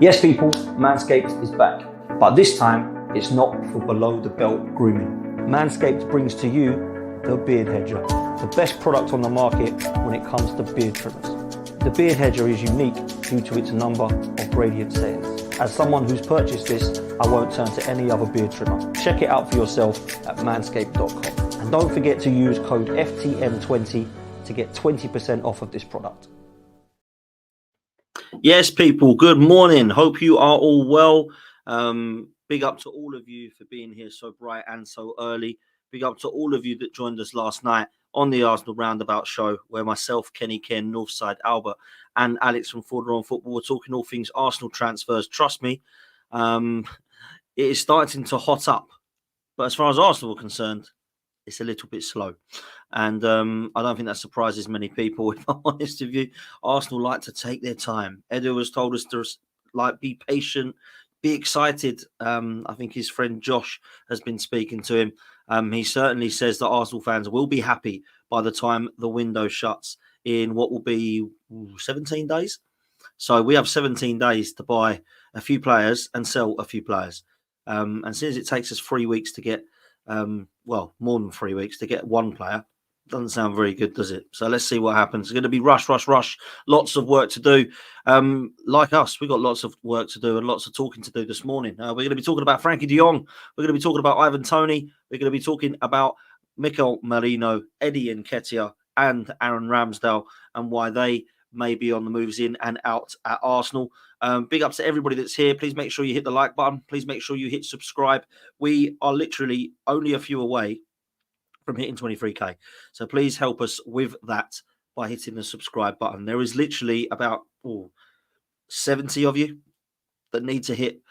Yes, people, Manscaped is back, but this time it's not for below the belt grooming. Manscaped brings to you the Beard Hedger, the best product on the market when it comes to beard trimmers. The Beard Hedger is unique due to its number of gradient settings. As someone who's purchased this, I won't turn to any other beard trimmer. Check it out for yourself at manscaped.com. And don't forget to use code FTM20 to get 20% off of this product. Yes, people, good morning. Hope you are all well. Big up to all of you for being here so bright and so early. Big up to all of you that joined us last night on the Arsenal Roundabout show, where myself, Kenny Ken, Northside Albert, and Alex from Fordham on Football were talking all things Arsenal transfers. Trust me, it is starting to hot up. But as far as Arsenal are concerned, it's a little bit slow. And I don't think that surprises many people, if I'm honest with you. Arsenal like to take their time. Endo has told us to be patient, be excited. I think his friend Josh has been speaking to him. He certainly says that Arsenal fans will be happy by the time the window shuts in what will be 17 days. So we have 17 days to buy a few players and sell a few players. And since it takes us 3 weeks to get, more than 3 weeks to get one player, doesn't sound very good, does it? So let's see what happens. It's going to be rush. Lots of work to do. Like us, we've got lots of work to do and lots of talking to do this morning. We're going to be talking about Frankie de Jong. We're going to be talking about Toney. We're going to be talking about Merino, Eddie Nketiah, and Aaron Ramsdale, and why they may be on the moves in and out at Arsenal. Big ups to everybody that's here. Please make sure you hit the like button. Please make sure you hit subscribe. We are literally only a few away from hitting 23k. So please help us with that by hitting the subscribe button. There is literally about 70 of you that need to hit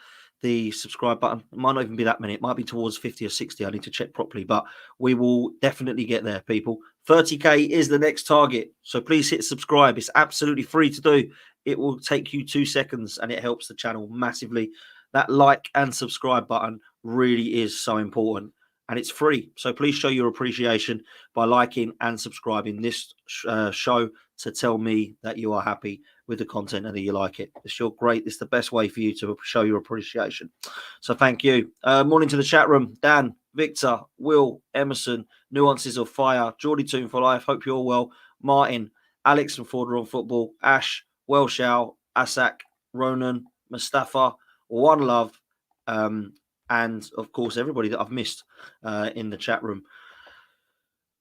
the subscribe button. It might not even be that many. It might be towards 50 or 60. I need to check properly, but we will definitely get there, people. 30k is the next target. So please hit subscribe. It's absolutely free to do. It will take you 2 seconds and it helps the channel massively. That like and subscribe button really is so important. And it's free. So please show your appreciation by liking and subscribing this show to tell me that you are happy with the content and that you like it. It's great. It's the best way for you to show your appreciation. So thank you. Morning to the chat room. Dan, Victor, Will, Emerson, Nuances of Fire, Geordie Toon for Life. Hope you're all well. Martin, Alex from Fordham on Football, Ash, Welshao, Asak, Ronan, Mustafa, One Love, and, of course, everybody that I've missed in the chat room.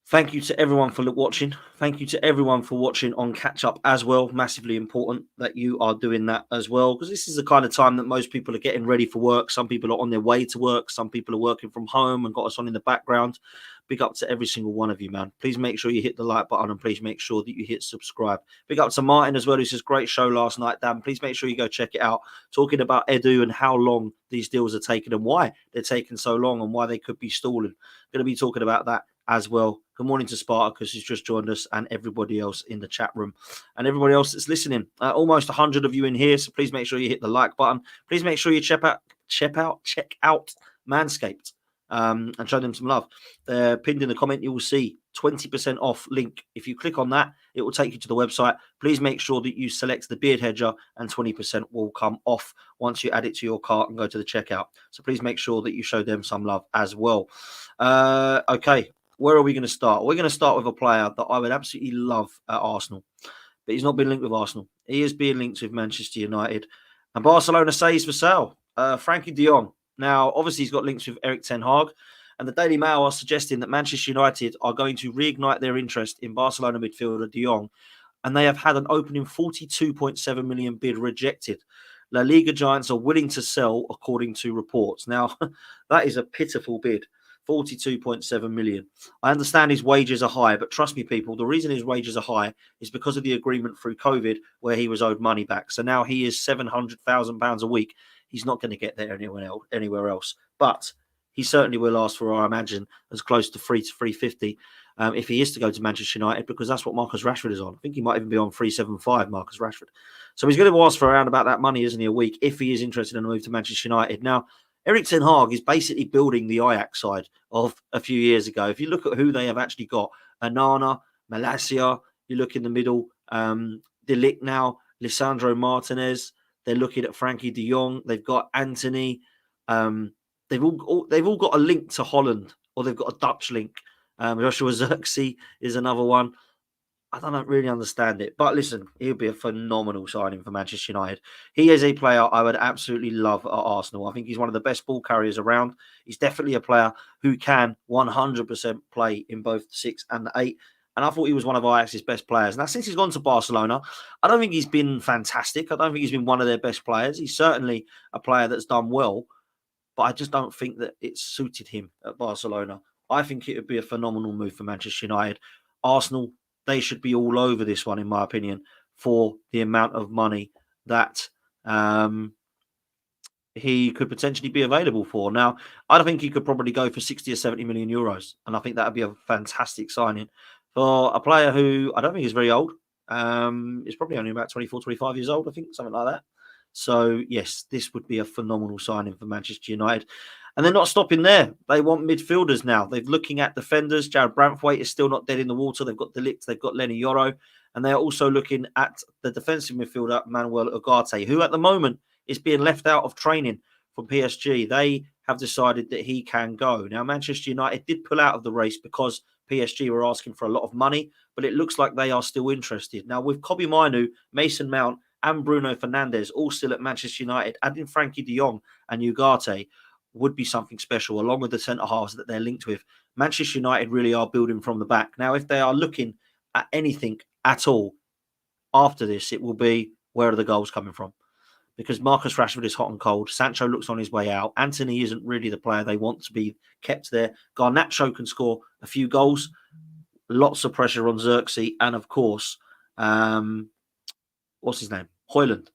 Thank you to everyone for watching. Thank you to everyone for watching on Catch Up as well. Massively important that you are doing that as well, because this is the kind of time that most people are getting ready for work. Some people are on their way to work. Some people are working from home and got us on in the background. Big up to every single one of you, man. Please make sure you hit the like button and please make sure that you hit subscribe. Big up to Martin as well, who says, great show last night, Dan. Please make sure you go check it out. Talking about Edu and how long these deals are taking and why they're taking so long and why they could be stalling. Going to be talking about that as well. Good morning to Spartacus, who's just joined us, and everybody else in the chat room and everybody else that's listening. Almost 100 of you in here, so please make sure you hit the like button. Please make sure you check out Manscaped. And show them some love. Pinned in the comment, you will see 20% off link. If you click on that, it will take you to the website. Please make sure that you select the Beard Hedger and 20% will come off once you add it to your cart and go to the checkout. So please make sure that you show them some love as well. Okay, where are we going to start? We're going to start with a player that I would absolutely love at Arsenal, but he's not been linked with Arsenal. He is being linked with Manchester United, and Barcelona say he's for sale. Frankie de Jong. Now, obviously, he's got links with Erik ten Hag, and the Daily Mail are suggesting that Manchester United are going to reignite their interest in Barcelona midfielder de Jong, and they have had an opening 42.7 million bid rejected. La Liga giants are willing to sell, according to reports. Now, that is a pitiful bid, 42.7 million. I understand his wages are high, but trust me, people, the reason his wages are high is because of the agreement through COVID where he was owed money back. So now he is £700,000 a week. He's not going to get there anywhere else. But he certainly will ask for, I imagine, as close to 3 to 350 if he is to go to Manchester United, because that's what Marcus Rashford is on. I think he might even be on 375, Marcus Rashford. So he's going to ask for around about that money, isn't he, a week, if he is interested in a move to Manchester United. Now, Erik ten Hag is basically building the Ajax side of a few years ago. If you look at who they have actually got, Anana, Malacia, you look in the middle, De Ligt now, Lisandro Martinez, They're looking at Frankie de Jong. They've got Anthony. They've all got a link to Holland, or they've got a Dutch link. Joshua Zirkzee is another one. I don't really understand it. But listen, he'll be a phenomenal signing for Manchester United. He is a player I would absolutely love at Arsenal. I think he's one of the best ball carriers around. He's definitely a player who can 100% play in both the 6 and the 8. And I thought he was one of Ajax's best players. Now, since he's gone to Barcelona, I don't think he's been fantastic. I don't think he's been one of their best players. He's certainly a player that's done well, but I just don't think that it suited him at Barcelona. I think it would be a phenomenal move for Manchester United. Arsenal, they should be all over this one, in my opinion, for the amount of money that he could potentially be available for. Now, I think he could probably go for 60 or 70 million euros, and I think that would be a fantastic signing for a player who I don't think is very old. He's probably only about 24, 25 years old, I think, something like that. So, yes, this would be a phenomenal signing for Manchester United. And they're not stopping there. They want midfielders now. They're looking at defenders. Jared Branthwaite is still not dead in the water. They've got De Ligt, they've got Lenny Yoro, and they're also looking at the defensive midfielder, Manuel Ugarte, who at the moment is being left out of training from PSG. They have decided that he can go. Now, Manchester United did pull out of the race because PSG were asking for a lot of money, but it looks like they are still interested. Now, with Kobbie Mainoo, Mason Mount, and Bruno Fernandes all still at Manchester United, adding Frankie de Jong and Ugarte would be something special, along with the centre-halves that they're linked with. Manchester United really are building from the back. Now, if they are looking at anything at all after this, it will be, where are the goals coming from? Because Marcus Rashford is hot and cold. Sancho looks on his way out. Anthony isn't really the player they want to be kept there. Garnacho can score a few goals. Lots of pressure on Zirkzee. And, of course, what's his name? Højlund.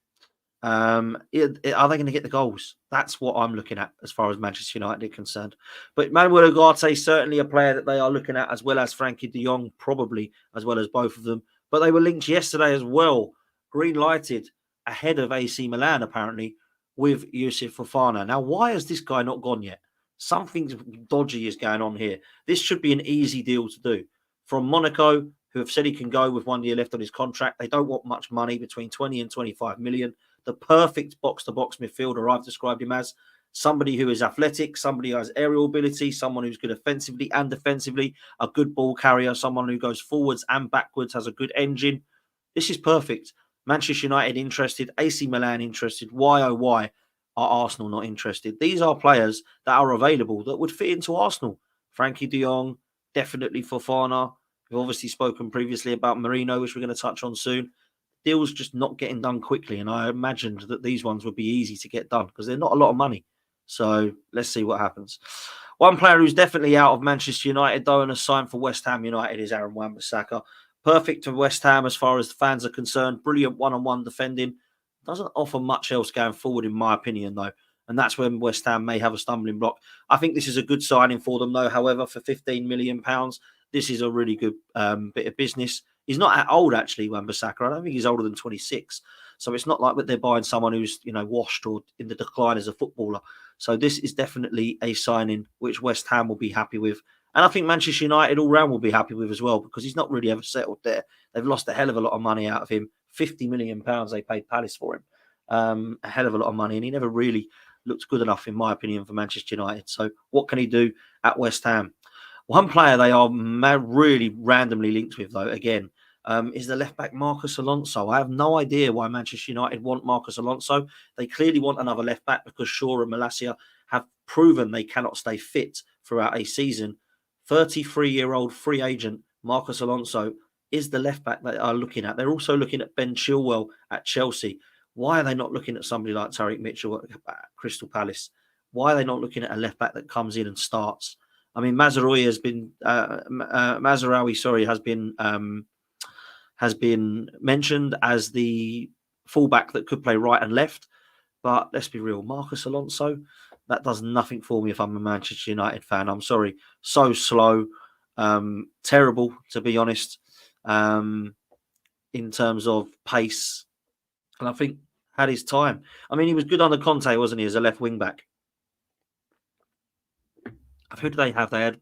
Are they going to get the goals? That's what I'm looking at as far as Manchester United are concerned. But Manuel Ugarte is certainly a player that they are looking at, as well as Frankie de Jong, probably, as well as both of them. But they were linked yesterday as well, green-lighted, ahead of AC Milan, apparently, with Yousef Fana. Now, why has this guy not gone yet? Something dodgy is going on here. This should be an easy deal to do. From Monaco, who have said he can go with 1 year left on his contract. They don't want much money, between 20 and 25 million. The perfect box-to-box midfielder, I've described him as. Somebody who is athletic, somebody who has aerial ability, someone who's good offensively and defensively, a good ball carrier, someone who goes forwards and backwards, has a good engine. This is perfect. Manchester United interested, AC Milan interested. Why, oh why, are Arsenal not interested? These are players that are available that would fit into Arsenal. Frankie de Jong, definitely Fofana. We've obviously spoken previously about Merino, which we're going to touch on soon. Deals just not getting done quickly, and I imagined that these ones would be easy to get done because they're not a lot of money. So let's see what happens. One player who's definitely out of Manchester United, though, and has signed for West Ham United is Aaron Wan-Bissaka. Perfect for West Ham as far as the fans are concerned. Brilliant one-on-one defending. Doesn't offer much else going forward, in my opinion, though. And that's when West Ham may have a stumbling block. I think this is a good signing for them, though. However, for £15 million, this is a really good bit of business. He's not that old, actually, Wan-Bissaka. I don't think he's older than 26. So it's not like that they're buying someone who's, washed or in the decline as a footballer. So this is definitely a signing which West Ham will be happy with. And I think Manchester United all round will be happy with as well, because he's not really ever settled there. They've lost a hell of a lot of money out of him. £50 million they paid Palace for him. A hell of a lot of money. And he never really looked good enough, in my opinion, for Manchester United. So what can he do at West Ham? One player they are really randomly linked with, though, again, is the left-back Marcus Alonso. I have no idea why Manchester United want Marcus Alonso. They clearly want another left-back because Shaw and Malacia have proven they cannot stay fit throughout a season. 33-year-old free agent Marcus Alonso is the left-back they are looking at. They're also looking at Ben Chilwell at Chelsea. Why are they not looking at somebody like Tariq Mitchell at Crystal Palace? Why are they not looking at a left-back that comes in and starts? I mean, Mazraoui has been mentioned as the fullback that could play right and left. But let's be real, Marcus Alonso, that does nothing for me if I'm a Manchester United fan. I'm sorry, so slow, terrible to be honest, in terms of pace. And I think had his time. I mean, he was good under Kante, wasn't he, as a left wing back? Who did they have? They had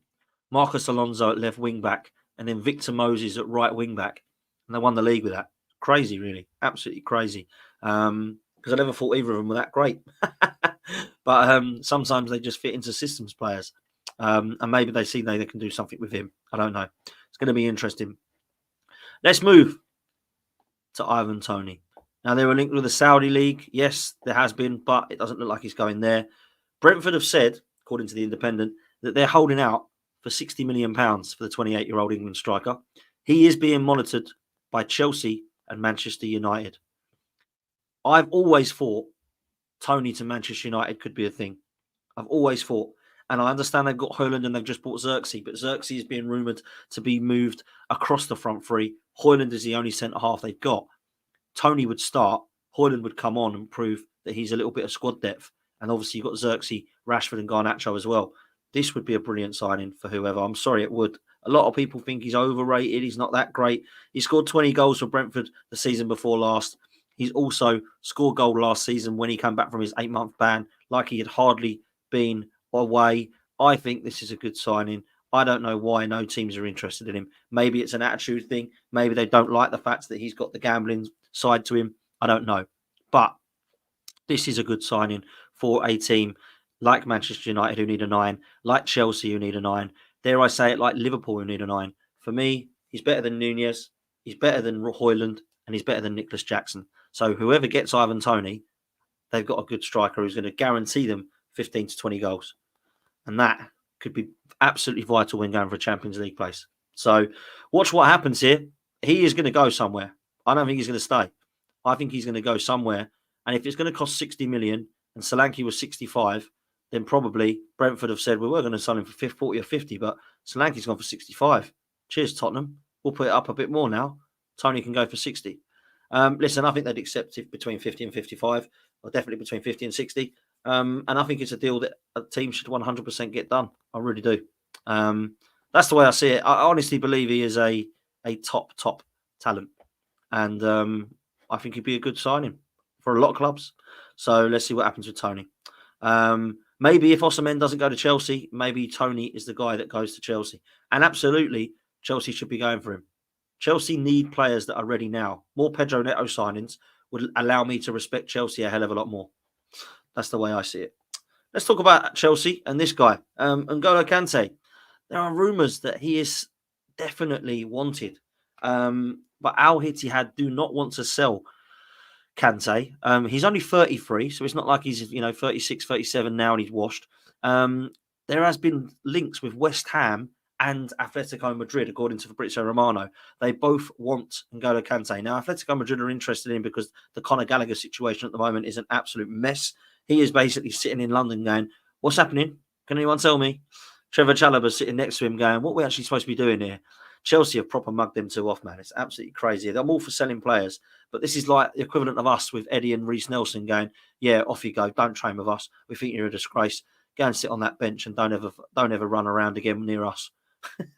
Marcus Alonso at left wing back and then Victor Moses at right wing back. And they won the league with that. Crazy, really. Absolutely crazy. because I never thought either of them were that great. But sometimes they just fit into systems players. And maybe they see they can do something with him. I don't know. It's going to be interesting. Let's move to Ivan Toney. Now, they were linked with the Saudi League. Yes, there has been, but it doesn't look like he's going there. Brentford have said, according to the Independent, that they're holding out for £60 million for the 28-year-old England striker. He is being monitored by Chelsea and Manchester United. I've always thought Toney to Manchester United could be a thing. I've always thought. And I understand they've got Højlund and they've just bought Xerxes, but Xerxes is being rumoured to be moved across the front three. Højlund is the only centre-half they've got. Toney would start. Højlund would come on and prove that he's a little bit of squad depth. And obviously you've got Xerxes, Rashford and Garnacho as well. This would be a brilliant signing for whoever. I'm sorry, it would. A lot of people think he's overrated. He's not that great. He scored 20 goals for Brentford the season before last. He's also scored goal last season when he came back from his 8-month ban, like he had hardly been away. I think this is a good signing. I don't know why no teams are interested in him. Maybe it's an attitude thing. Maybe they don't like the fact that he's got the gambling side to him. I don't know. But this is a good signing for a team like Manchester United, who need a 9, like Chelsea, who need a 9. Dare I say it, like Liverpool, who need a 9. For me, he's better than Nunez, he's better than Højlund, and he's better than Nicholas Jackson. So whoever gets Ivan Toney, they've got a good striker who's going to guarantee them 15 to 20 goals. And that could be absolutely vital when going for a Champions League place. So watch what happens here. He is going to go somewhere. I don't think he's going to stay. I think he's going to go somewhere. And if it's going to cost 60 million and Solanke was 65, then probably Brentford have said, well, we're going to sell him for 40 or 50, but Solanke's gone for 65. Cheers, Tottenham. We'll put it up a bit more now. Toney can go for 60. Listen, I think they'd accept it between 50 and 55, or definitely between 50 and 60. And I think it's a deal that a team should 100% get done. I really do. That's the way I see it. I honestly believe he is a top talent. And I think he'd be a good signing for a lot of clubs. So let's see what happens with Toney. Maybe if Osimhen doesn't go to Chelsea, maybe Toney is the guy that goes to Chelsea. And absolutely, Chelsea should be going for him. Chelsea need players that are ready now. More Pedro Neto signings would allow me to respect Chelsea a hell of a lot more. That's the way I see it. Let's talk about Chelsea and this guy, N'Golo Kante. There are rumours that he is definitely wanted. But Al Ittihad do not want to sell Kante. He's only 33, so it's not like he's 36, 37 now and he's washed. There has been links with West Ham and Atletico Madrid, according to Fabrizio Romano. They both want N'Golo Kante. Now, Atletico Madrid are interested in him because the Conor Gallagher situation at the moment is an absolute mess. He is basically sitting in London going, what's happening? Can anyone tell me? Trevor Chalobah's sitting next to him going, what are we actually supposed to be doing here? Chelsea have proper mugged them two off, man. It's absolutely crazy. I'm all for selling players, but this is like the equivalent of us with Eddie and Reece Nelson going, yeah, off you go. Don't train with us. We think you're a disgrace. Go and sit on that bench and don't ever run around again near us.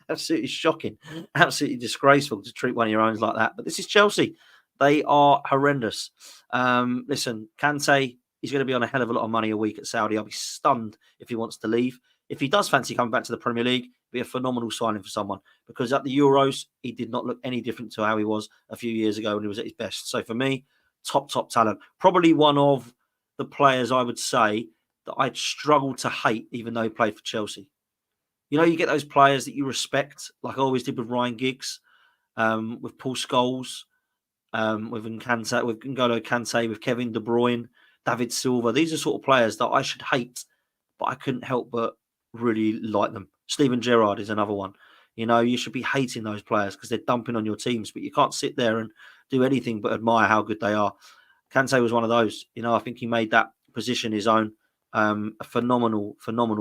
Absolutely shocking. Absolutely disgraceful to treat one of your own like that. But this is Chelsea. They are horrendous. Listen, Kante, he's going to be on a hell of a lot of money a week at Saudi. I'll be stunned if he wants to leave. If he does fancy coming back to the Premier League, it'd be a phenomenal signing for someone, because at the Euros, he did not look any different to how he was a few years ago when he was at his best. So for me, top talent. Probably one of the players I would say that I'd struggle to hate, even though he played for Chelsea. You know, you get those players that you respect, like I always did with Ryan Giggs, with Paul Scholes, with N'Golo Kante, with Kevin De Bruyne, David Silva. These are sort of players that I should hate, but I couldn't help but really like them. Steven Gerrard is another one. You know, you should be hating those players because they're dumping on your teams, but you can't sit there and do anything but admire how good they are. Kante was one of those. You know, I think he made that position his own. A phenomenal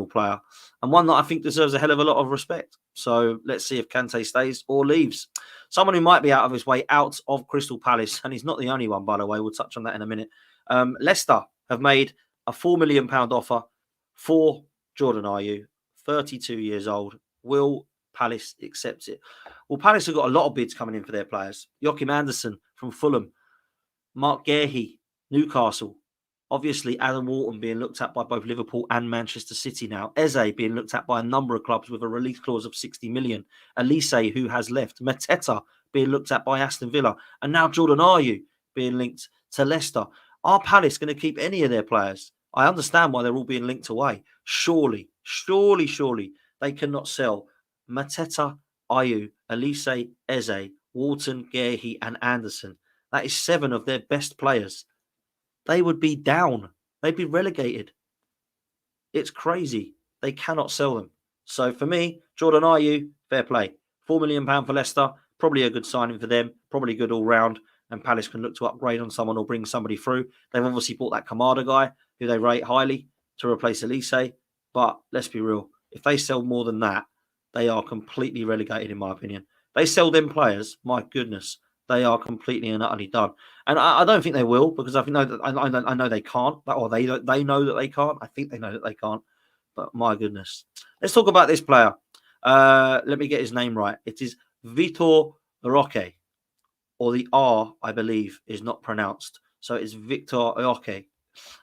player, and one that I think deserves a hell of a lot of respect. So let's see if Kante stays or leaves. Someone who might be out of his way out of Crystal Palace, and he's not the only one, by the way. We'll touch on that in a minute. Leicester have made a £4 million offer for Jordan Ayew, 32 years old. Will Palace accept it? Well, Palace have got a lot of bids coming in for their players. Joachim Andersen from Fulham, Mark Guehi, Newcastle. Obviously, Adam Wharton being looked at by both Liverpool and Manchester City now. Eze being looked at by a number of clubs with a release clause of 60 million. Elise, who has left. Mateta being looked at by Aston Villa. And now Jordan Ayew being linked to Leicester. Are Palace going to keep any of their players? I understand why they're all being linked away. Surely they cannot sell Mateta, Ayew, Elise, Eze, Walton, Gehi, and Anderson. That is 7 of their best players. They would be down. They'd be relegated. It's crazy. They cannot sell them. So for me, Jordan Ayew, fair play. £4 million for Leicester, probably a good signing for them, probably good all round. And Palace can look to upgrade on someone or bring somebody through. They've obviously bought that Kamada guy, who they rate highly, to replace Elise. But let's be real, if they sell more than that, they are completely relegated, in my opinion. They sell them players, my goodness, they are completely and utterly done. And I don't think they will, because I know they can't, or they know that they can't. I think they know that they can't. But my goodness, let's talk about this player. Let me get his name right. It is Vitor Roque, or the R, I believe, is not pronounced. So it's Victor Roque.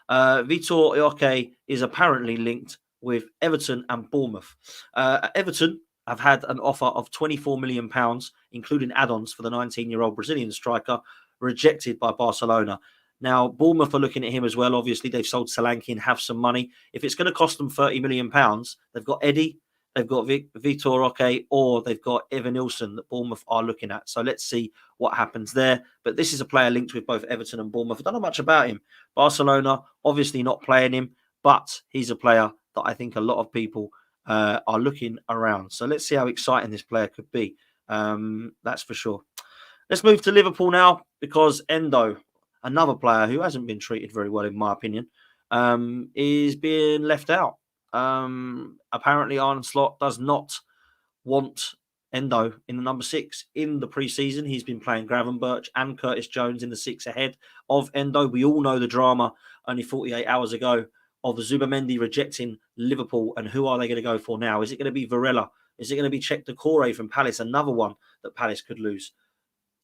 Vitor Roque is apparently linked with Everton and Bournemouth. Everton have had an offer of £24 million, including add-ons for the 19-year-old Brazilian striker, rejected by Barcelona. Now, Bournemouth are looking at him as well. Obviously, they've sold Solanke and have some money. If it's going to cost them £30 million, they've got Eddie, they've got Vitor Roque, or they've got Evan Nilsson that Bournemouth are looking at. So let's see what happens there. But this is a player linked with both Everton and Bournemouth. I don't know much about him. Barcelona, obviously not playing him, but he's a player that I think a lot of people are looking around. So let's see how exciting this player could be. That's for sure. Let's move to Liverpool now, because Endo, another player who hasn't been treated very well, in my opinion, is being left out. Apparently, Arne Slot does not want Endo in the number 6 in the pre-season. He's been playing Gravenberch and Curtis Jones in the 6 ahead of Endo. We all know the drama only 48 hours ago of Zubamendi rejecting Liverpool, and who are they going to go for now? Is it going to be Varela? Is it going to be Czech Decore from Palace, another one that Palace could lose?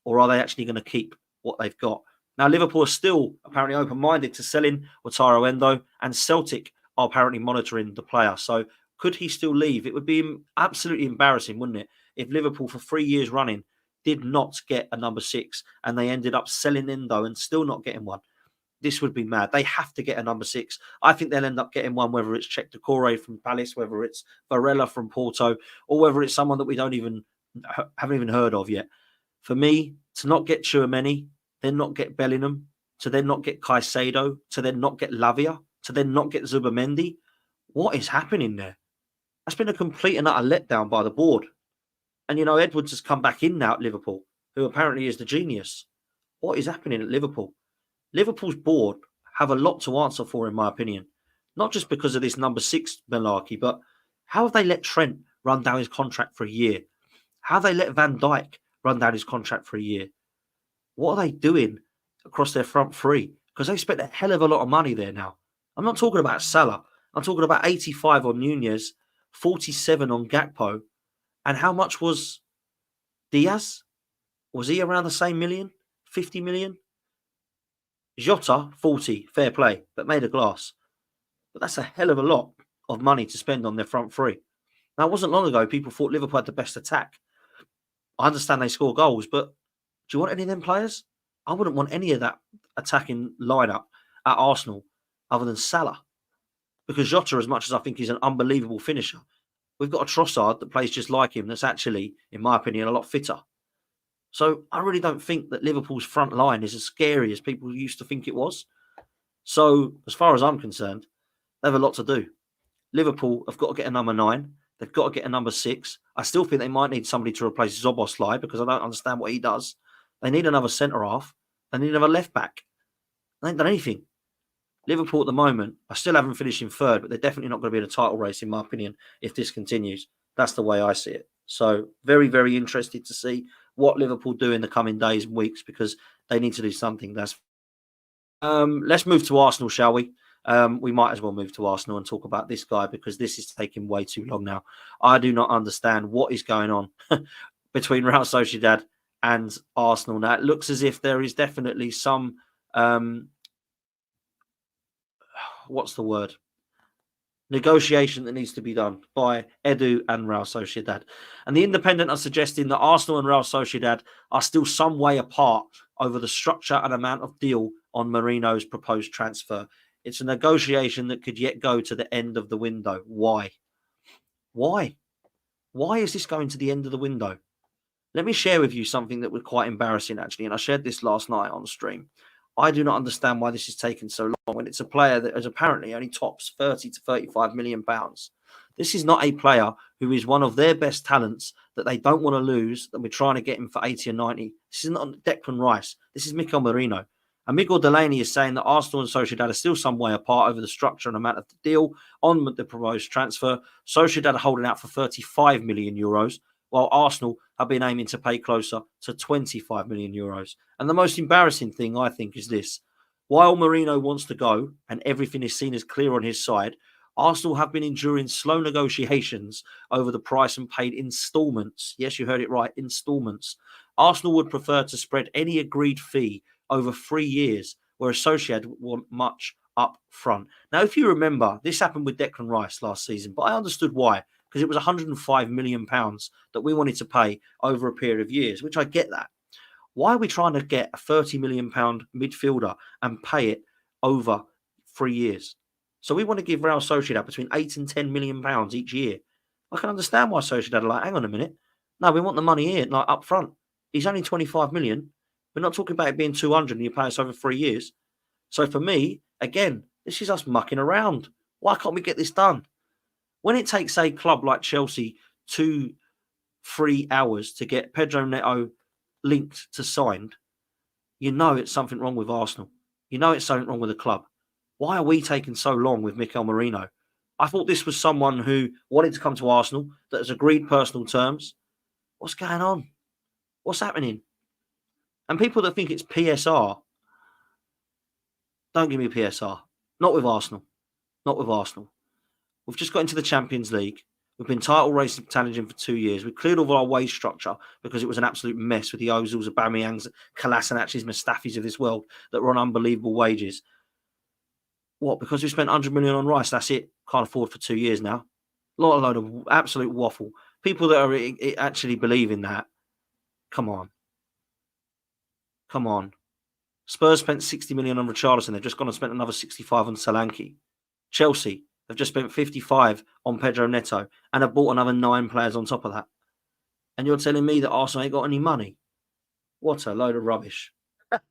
Or are they actually going to keep what they've got? Now, Liverpool are still apparently open-minded to selling Wataru Endo, and Celtic are apparently monitoring the player. So could he still leave? It would be absolutely embarrassing, wouldn't it, if Liverpool for 3 years running did not get a number 6 and they ended up selling Endo and still not getting one. This would be mad. They have to get a number 6. I think they'll end up getting one, whether it's Czech Decore from Palace, whether it's Varela from Porto, or whether it's someone that we haven't even heard of yet. For me, to not get Tchouameni, then not get Bellingham, to then not get Caicedo, to then not get Lavia, to then not get Zubamendi, what is happening there? That's been a complete and utter letdown by the board. And, you know, Edwards has come back in now at Liverpool, who apparently is the genius. What is happening at Liverpool? Liverpool's board have a lot to answer for, in my opinion. Not just because of this number 6 malarkey, but how have they let Trent run down his contract for a year? How have they let Van Dijk run down his contract for a year? What are they doing across their front three? Because they spent a hell of a lot of money there now. I'm not talking about Salah. I'm talking about 85 on Nunez, 47 on Gakpo. And how much was Diaz? Was he around the same million? 50 million? Jota, 40, fair play, but made of glass. But that's a hell of a lot of money to spend on their front three. Now, it wasn't long ago people thought Liverpool had the best attack. I understand they score goals, but do you want any of them players? I wouldn't want any of that attacking lineup at Arsenal other than Salah. Because Jota, as much as I think he's an unbelievable finisher, we've got a Trossard that plays just like him that's actually, in my opinion, a lot fitter. So I really don't think that Liverpool's front line is as scary as people used to think it was. So as far as I'm concerned, they have a lot to do. Liverpool have got to get a number 9. They've got to get a number 6. I still think they might need somebody to replace Szoboszlai because I don't understand what he does. They need another centre-half. They need another left-back. They ain't done anything. Liverpool at the moment, I still haven't finished in 3rd, but they're definitely not going to be in a title race, in my opinion, if this continues. That's the way I see it. So very, very interested to see what Liverpool do in the coming days and weeks, because they need to do something. Let's move to Arsenal, shall we? We might as well move to Arsenal and talk about this guy, because this is taking way too long now. I do not understand what is going on between Real Sociedad and Arsenal. Now, it looks as if there is definitely some, what's the word? negotiation that needs to be done by Edu and Real Sociedad. And the Independent are suggesting that Arsenal and Real Sociedad are still some way apart over the structure and amount of deal on Merino's proposed transfer. It's a negotiation that could yet go to the end of the window. Why? Why? Why is this going to the end of the window? Let me share with you something that was quite embarrassing, actually, and I shared this last night on stream. I do not understand why this has taken so long when it's a player that has apparently only tops 30 to 35 million pounds. This is not a player who is one of their best talents that they don't want to lose, that we're trying to get him for 80 or 90. This is not Declan Rice. This is Mikel Merino. And Miguel Delaney is saying that Arsenal and Sociedad are still some way apart over the structure and amount of the deal on the proposed transfer. Sociedad are holding out for 35 million euros, while Arsenal have been aiming to pay closer to 25 million euros. And the most embarrassing thing, I think, is this. While Merino wants to go and everything is seen as clear on his side, Arsenal have been enduring slow negotiations over the price and paid instalments. Yes, you heard it right, instalments. Arsenal would prefer to spread any agreed fee over 3 years, whereas Sociedad want much up front. Now, if you remember, this happened with Declan Rice last season, but I understood why, because it was £105 million that we wanted to pay over a period of years, which I get that. Why are we trying to get a £30 million midfielder and pay it over 3 years? So we want to give Real Sociedad between £8 and £10 million each year. I can understand why Sociedad are like, hang on a minute. No, we want the money here, like up front. He's only 25 million. We're not talking about it being 200 and you pay us over 3 years. So for me, again, this is us mucking around. Why can't we get this done? When it takes a club like Chelsea 2-3 hours to get Pedro Neto linked to signed, you know it's something wrong with Arsenal. You know it's something wrong with the club. Why are we taking so long with Mikel Merino? I thought this was someone who wanted to come to Arsenal, that has agreed personal terms. What's going on? What's happening? And people that think it's PSR, don't give me PSR. Not with Arsenal. Not with Arsenal. We've just got into the Champions League. We've been title racing challenging for 2 years. We've cleared all our wage structure because it was an absolute mess with the Ozils, Aubameyangs, Kolasinac's, Mustafis of this world that were on unbelievable wages. What? Because we spent 100 million on Rice, that's it. Can't afford for 2 years now. A load of absolute waffle. People that are actually believing that. Come on. Come on. Spurs spent 60 million on Richarlison. They've just gone and spent another 65 on Solanke. Chelsea have just spent 55 on Pedro Neto and have bought another 9 players on top of that. And you're telling me that Arsenal ain't got any money? What a load of rubbish. And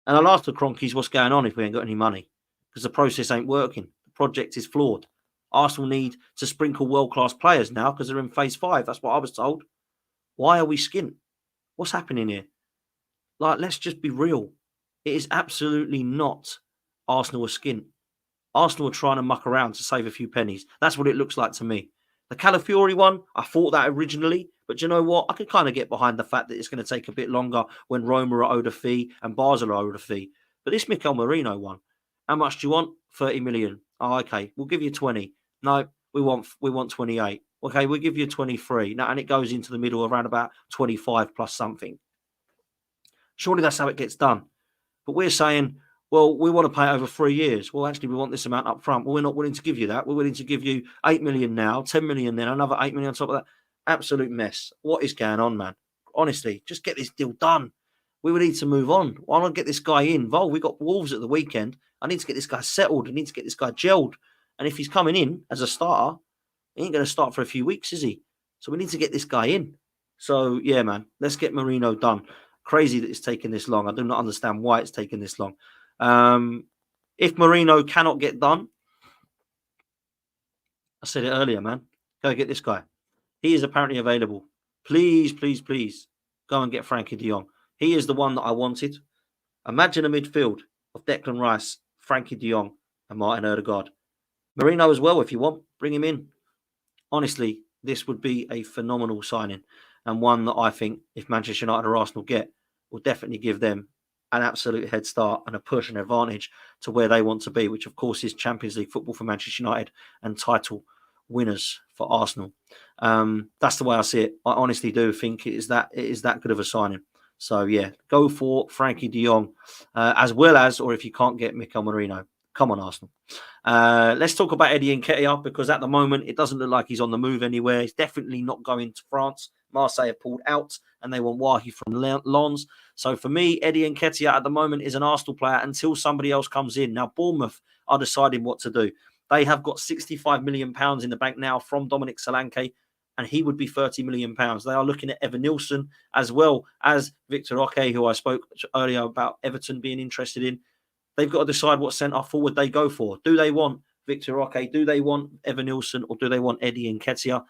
I'll ask the Cronkies what's going on if we ain't got any money. Because the process ain't working. The project is flawed. Arsenal need to sprinkle world-class players now because they're in phase 5. That's what I was told. Why are we skint? What's happening here? Like, let's just be real. It is absolutely not Arsenal are skint. Arsenal are trying to muck around to save a few pennies. That's what it looks like to me. The Calafiori one, I thought that originally, but you know what? I can kind of get behind the fact that it's going to take a bit longer when Roma are owed a fee and Basel are owed a fee. But this Mikel Merino one, how much do you want? 30 million. Oh, okay, we'll give you 20. No, we want 28. Okay, we'll give you 23. Now, and it goes into the middle around about 25 plus something. Surely that's how it gets done. But we're saying, well, we want to pay it over 3 years. Well, actually, we want this amount up front. Well, we're not willing to give you that. We're willing to give you 8 million now, 10 million then, another 8 million on top of that. Absolute mess. What is going on, man? Honestly, just get this deal done. We would need to move on. Why not get this guy involved? We got Wolves at the weekend. I need to get this guy settled. I need to get this guy gelled. And if he's coming in as a starter, he ain't going to start for a few weeks, is he? So we need to get this guy in. So, yeah, man, let's get Merino done. Crazy that it's taken this long. I do not understand why it's taken this long. If Merino cannot get done, I said it earlier, man, go get this guy. He is apparently available. Please, please, please go and get Frankie de Jong. He is the one that I wanted. Imagine a midfield of Declan Rice, Frankie de Jong, and Martin Odegaard. Merino as well, if you want, bring him in. Honestly, this would be a phenomenal signing and one that I think if Manchester United or Arsenal get will definitely give them an absolute head start and a push and advantage to where they want to be, which of course is Champions League football for Manchester United and title winners for Arsenal. That's the way I see it. I honestly do think it is that good of a signing. So yeah, go for Frankie de Jong as well as, or if you can't get Mikel Merino, Come on, Arsenal. Let's talk about Eddie Nketiah, because at the moment it doesn't look like he's on the move anywhere. He's definitely not going to France. Marseille have pulled out and they want Wahi from Lens. So for me, Eddie Nketiah at the moment is an Arsenal player until somebody else comes in. Now, Bournemouth are deciding what to do. They have got £65 million in the bank now from Dominic Solanke, and he would be £30 million. They are looking at Evan Nilsson as well as Victor Oke, who I spoke earlier about Everton being interested in. They've got to decide what centre forward they go for. Do they want Victor Oke? Do they want Evan Nilsson? Or do they want Eddie Nketiah?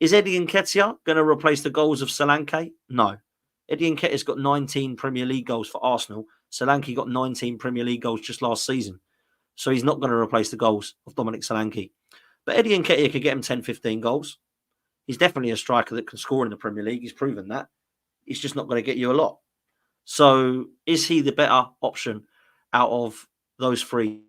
Is Eddie Nketiah going to replace the goals of Solanke? No. Eddie Nketiah's got 19 Premier League goals for Arsenal. Solanke got 19 Premier League goals just last season. So he's not going to replace the goals of Dominic Solanke. But Eddie Nketiah could get him 10, 15 goals. He's definitely a striker that can score in the Premier League. He's proven that. He's just not going to get you a lot. So is he the better option out of those three?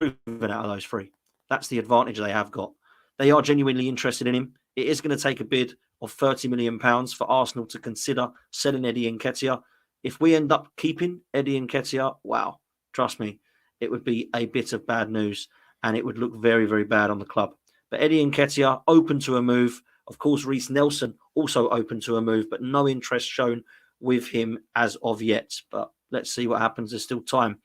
Proven out of those three. That's the advantage they have got. They are genuinely interested in him. It is going to take a bid of £30 million for Arsenal to consider selling Eddie Nketiah. If we end up keeping Eddie Nketiah, wow, trust me, it would be a bit of bad news and it would look very, very bad on the club. But Eddie Nketiah, open to a move. Of course, Reece Nelson also open to a move, but no interest shown with him as of yet. But let's see what happens. There's still time.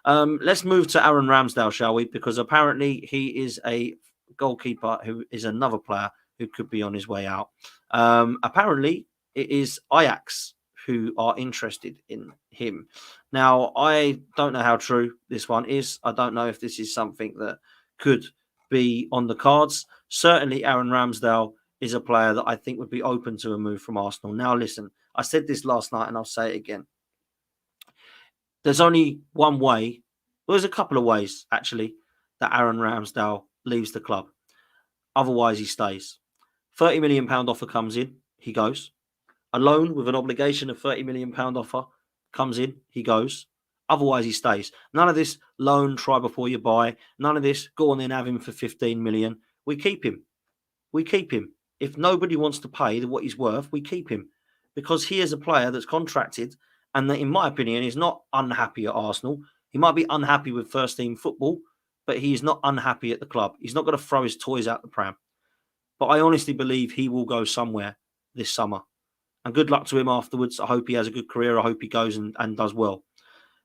Let's move to Aaron Ramsdale, shall we? Because apparently he is a goalkeeper who is another player who could be on his way out. Apparently it is Ajax who are interested in him. Now, I don't know how true this one is. I don't know if this is something that could be on the cards. Certainly Aaron Ramsdale is a player that I think would be open to a move from Arsenal. Now, listen, I said this last night and I'll say it again. There's only one way. Well, there's a couple of ways, actually, that Aaron Ramsdale leaves the club. Otherwise, he stays. £30 million offer comes in, he goes. A loan with an obligation of £30 million offer comes in, he goes. Otherwise, he stays. None of this loan, try before you buy. None of this, go on then, have him for 15 million. We keep him. We keep him. If nobody wants to pay what he's worth, we keep him. Because he is a player that's contracted and that, in my opinion, is not unhappy at Arsenal. He might be unhappy with first-team football, but he is not unhappy at the club. He's not going to throw his toys out the pram. But I honestly believe he will go somewhere this summer. And good luck to him afterwards. I hope he has a good career. I hope he goes and does well.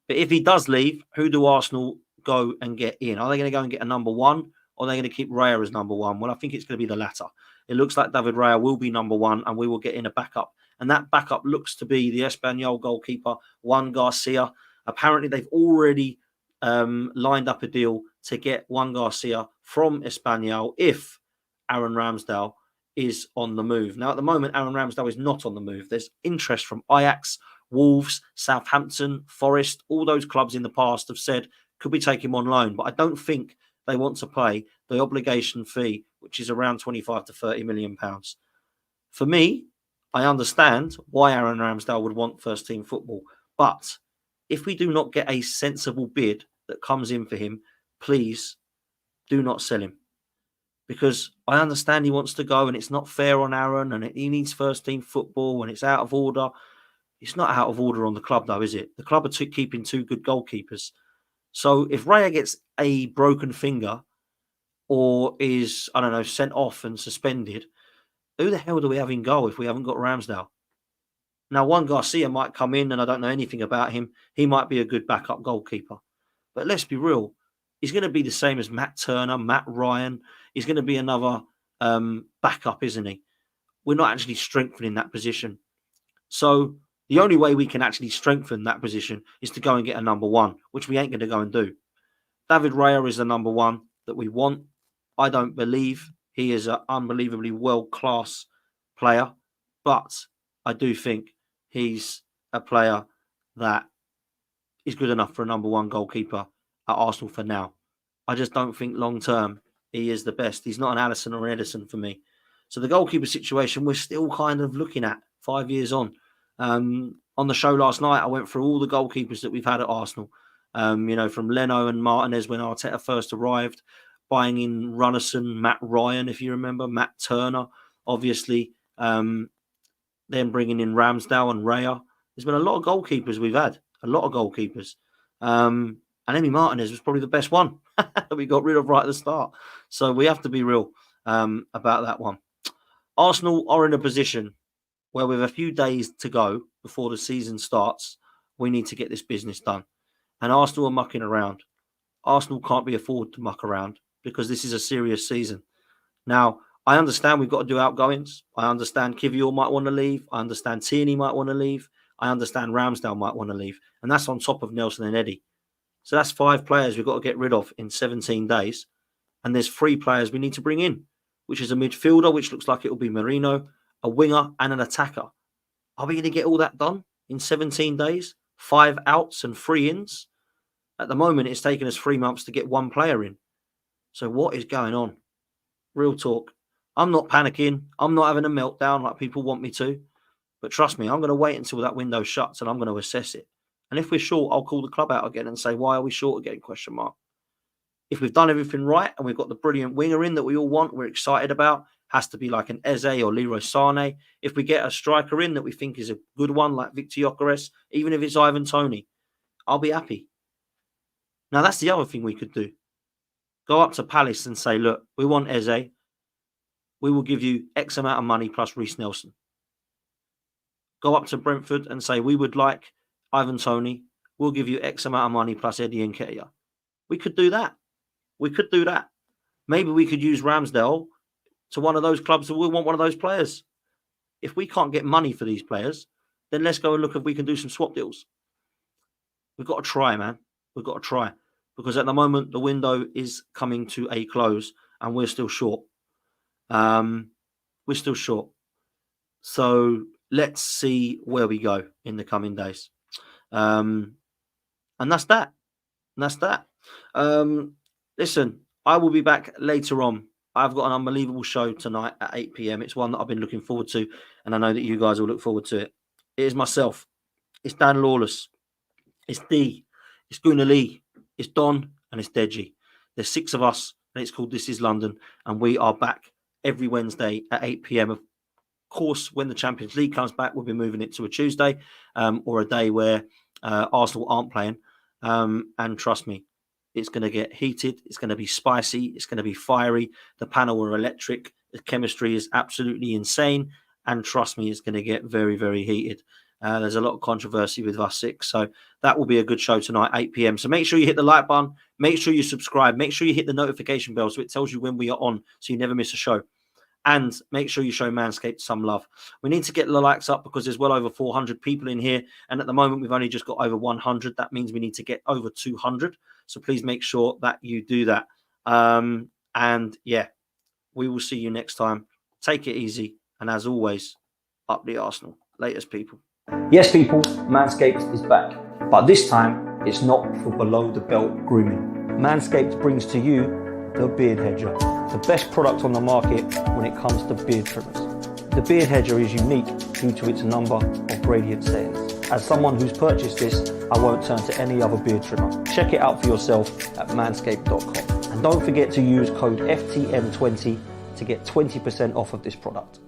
But if he does leave, who do Arsenal go and get in? Are they going to go and get a number one, or are they going to keep Raya as number one? Well, I think it's going to be the latter. It looks like David Raya will be number one, and we will get in a backup. And that backup looks to be the Espanyol goalkeeper, Juan Garcia. Apparently, they've already lined up a deal to get Juan Garcia from Espanyol if Aaron Ramsdale is on the move. Now, at the moment, Aaron Ramsdale is not on the move. There's interest from Ajax, Wolves, Southampton, Forest. All those clubs in the past have said, could we take him on loan? But I don't think they want to pay the obligation fee, which is around 25 to 30 million pounds. For me, I understand why Aaron Ramsdale would want first team football. But if we do not get a sensible bid that comes in for him, please do not sell him. Because I understand he wants to go and it's not fair on Aaron and he needs first team football and it's out of order. It's not out of order on the club though, is it? The club are keeping two good goalkeepers. So if Raya gets a broken finger or is, I don't know, sent off and suspended, who the hell do we have in goal if we haven't got Ramsdale? Now, Juan Garcia might come in and I don't know anything about him. He might be a good backup goalkeeper. But let's be real. He's going to be the same as Matt Turner, Matt Ryan. He's going to be another backup, isn't he? We're not actually strengthening that position. So the only way we can actually strengthen that position is to go and get a number one, which we ain't going to go and do. David Raya is the number one that we want. I don't believe he is an unbelievably world-class player, but I do think he's a player that is good enough for a number one goalkeeper at Arsenal for now. I just don't think long-term he is the best. He's not an Alisson or an Edison for me. So the goalkeeper situation, we're still kind of looking at 5 years on. On the show last night, I went through all the goalkeepers that we've had at Arsenal. From Leno and Martinez when Arteta first arrived, buying in Runnison, Matt Ryan, if you remember, Matt Turner, obviously, then bringing in Ramsdale and Raya. There's been a lot of goalkeepers we've had, a lot of goalkeepers. And And Emi Martinez was probably the best one that we got rid of right at the start. So we have to be real about that one. Arsenal are in a position where with a few days to go before the season starts, we need to get this business done. And Arsenal are mucking around. Arsenal can't be afforded to muck around because this is a serious season. Now, I understand we've got to do outgoings. I understand Kivior might want to leave. I understand Toney might want to leave. I understand Ramsdale might want to leave. And that's on top of Nelson and Eddie. So that's 5 players we've got to get rid of in 17 days. And there's 3 players we need to bring in, which is a midfielder, which looks like it will be Merino, a winger and an attacker. Are we going to get all that done in 17 days? 5 outs and 3 ins? At the moment, it's taken us 3 months to get 1 player in. So what is going on? Real talk. I'm not panicking. I'm not having a meltdown like people want me to. But trust me, I'm going to wait until that window shuts and I'm going to assess it. And if we're short, I'll call the club out again and say, why are we short again? ? If we've done everything right and we've got the brilliant winger in that we all want, we're excited about, has to be like an Eze or Leroy Sané. If we get a striker in that we think is a good one, like Victor Gyökeres, even if it's Ivan Toney, I'll be happy. Now, that's the other thing we could do. Go up to Palace and say, look, we want Eze. We will give you X amount of money plus Reece Nelson. Go up to Brentford and say, we would like Ivan Toney. We'll give you X amount of money plus Eddie Nketiah. We could do that. We could do that. Maybe we could use Ramsdale to one of those clubs that will want one of those players. If we can't get money for these players, then let's go and look if we can do some swap deals. We've got to try, man. We've got to try. Because at the moment, the window is coming to a close and we're still short. We're still short. So let's see where we go in the coming days. And that's that. And that's that. Listen, I will be back later on. I've got an unbelievable show tonight at 8 p.m. It's one that I've been looking forward to, and I know that you guys will look forward to it. It is myself. It's Dan Lawless. It's D. It's Guna Lee. It's Don, and it's Deji. There's 6 of us, and it's called This Is London, and we are back every Wednesday at 8 p.m. Of course, when the Champions League comes back, we'll be moving it to a Tuesday or a day where Arsenal aren't playing. And trust me, it's going to get heated. It's going to be spicy. It's going to be fiery. The panel are electric. The chemistry is absolutely insane. And trust me, it's going to get very, very heated. There's a lot of controversy with us 6. So that will be a good show tonight, 8 p.m. So make sure you hit the like button. Make sure you subscribe. Make sure you hit the notification bell so it tells you when we are on so you never miss a show. And make sure you show Manscaped some love. We need to get the likes up because there's well over 400 people in here. And at the moment, we've only just got over 100. That means we need to get over 200. So please make sure that you do that. And yeah, we will see you next time. Take it easy. And as always, up the Arsenal. Latest, people. Yes, people, Manscaped is back. But this time, it's not for below the belt grooming. Manscaped brings to you the Beard Hedger, the best product on the market when it comes to beard trimmers. The Beard Hedger is unique due to its number of gradient settings. As someone who's purchased this, I won't turn to any other beard trimmer. Check it out for yourself at manscaped.com. And don't forget to use code FTM20 to get 20% off of this product.